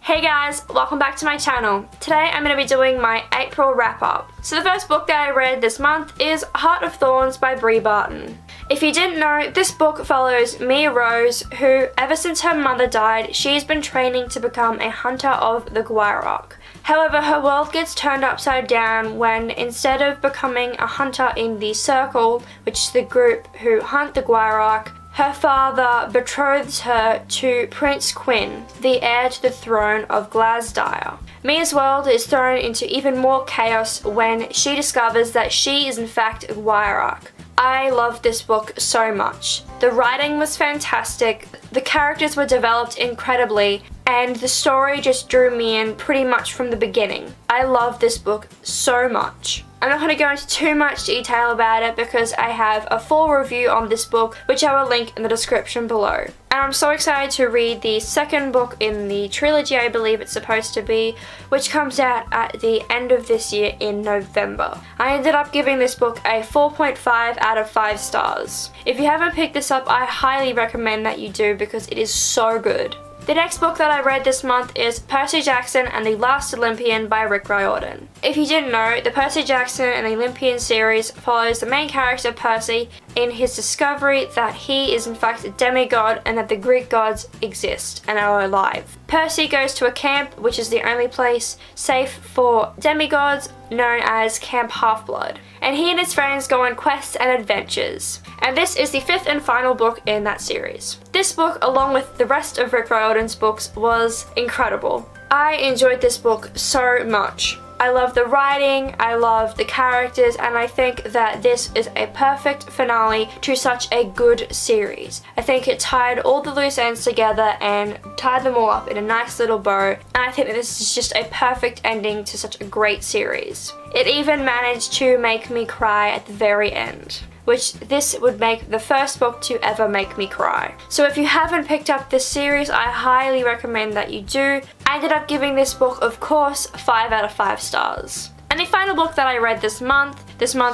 Hey guys, welcome back to my channel. Today I'm going to be doing my April wrap up. So the first book that I read this month is Heart of Thorns by Brie Barton. If you didn't know, this book follows Mia Rose, who ever since her mother died, she's been training to become a hunter of the Gwyrock. However, her world gets turned upside down when instead of becoming a hunter in the Circle, which is the group who hunt the Gwyrock, her father betroths her to Prince Quinn, the heir to the throne of Glasdire. Mia's world is thrown into even more chaos when she discovers that she is in fact a Gwyrock. I love this book so much. The writing was fantastic, the characters were developed incredibly, and the story just drew me in pretty much from the beginning. I love this book so much. I'm not going to go into too much detail about it because I have a full review on this book, which I will link in the description below. And I'm so excited to read the second book in the trilogy, I believe it's supposed to be, which comes out at the end of this year in November. I ended up giving this book a 4.5 out of 5 stars. If you haven't picked this up, I highly recommend that you do because it is so good. The next book that I read this month is Percy Jackson and the Last Olympian by Rick Riordan. If you didn't know, the Percy Jackson and the Olympian series follows the main character Percy in his discovery that he is in fact a demigod and that the Greek gods exist and are alive. Percy goes to a camp, which is the only place safe for demigods, known as Camp Half-Blood, and he and his friends go on quests and adventures. And this is the 5th and final book in that series. This book, along with the rest of Rick Riordan's books, was incredible. I enjoyed this book so much. I love the writing, I love the characters, and I think that this is a perfect finale to such a good series. I think it tied all the loose ends together and tied them all up in a nice little bow, and I think that this is just a perfect ending to such a great series. It even managed to make me cry at the very end, which this would make the first book to ever make me cry. So if you haven't picked up this series, I highly recommend that you do. I ended up giving this book, of course, 5 out of 5 stars. And the final book that I read this month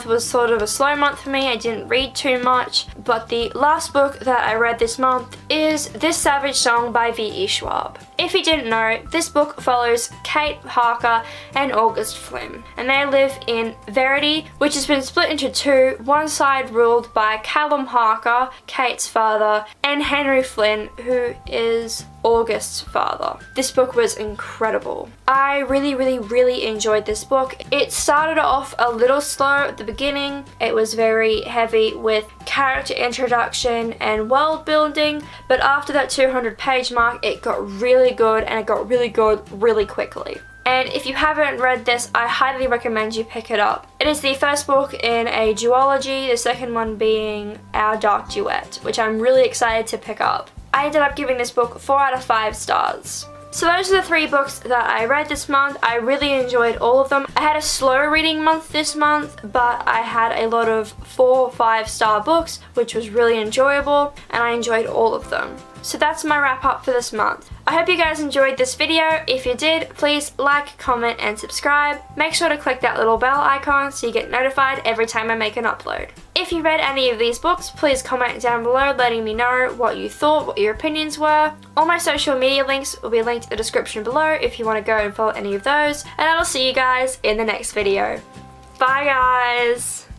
was sort of a slow month for me, I didn't read too much, but the last book that I read this month is This Savage Song by V.E. Schwab. If you didn't know, this book follows Kate Harker and August Flynn, and they live in Verity, which has been split into two, one side ruled by Callum Harker, Kate's father, and Henry Flynn, who is August's father. This book was incredible. I really enjoyed this book. It started off a little slow at the beginning. It was very heavy with character introduction and world building, but after that 200-page mark, it got really good, and it got really good really quickly. And if you haven't read this, I highly recommend you pick it up. It is the first book in a duology, the second one being Our Dark Duet, which I'm really excited to pick up. I ended up giving this book 4 out of 5 stars. So those are the 3 books that I read this month. I really enjoyed all of them. I had a slow reading month this month, but I had a lot of 4 5-star books, which was really enjoyable, and I enjoyed all of them. So that's my wrap up for this month. I hope you guys enjoyed this video. If you did, please like, comment, and subscribe. Make sure to click that little bell icon so you get notified every time I make an upload. If you read any of these books, please comment down below letting me know what you thought, what your opinions were. All my social media links will be linked in the description below if you want to go and follow any of those. And I will see you guys in the next video. Bye guys!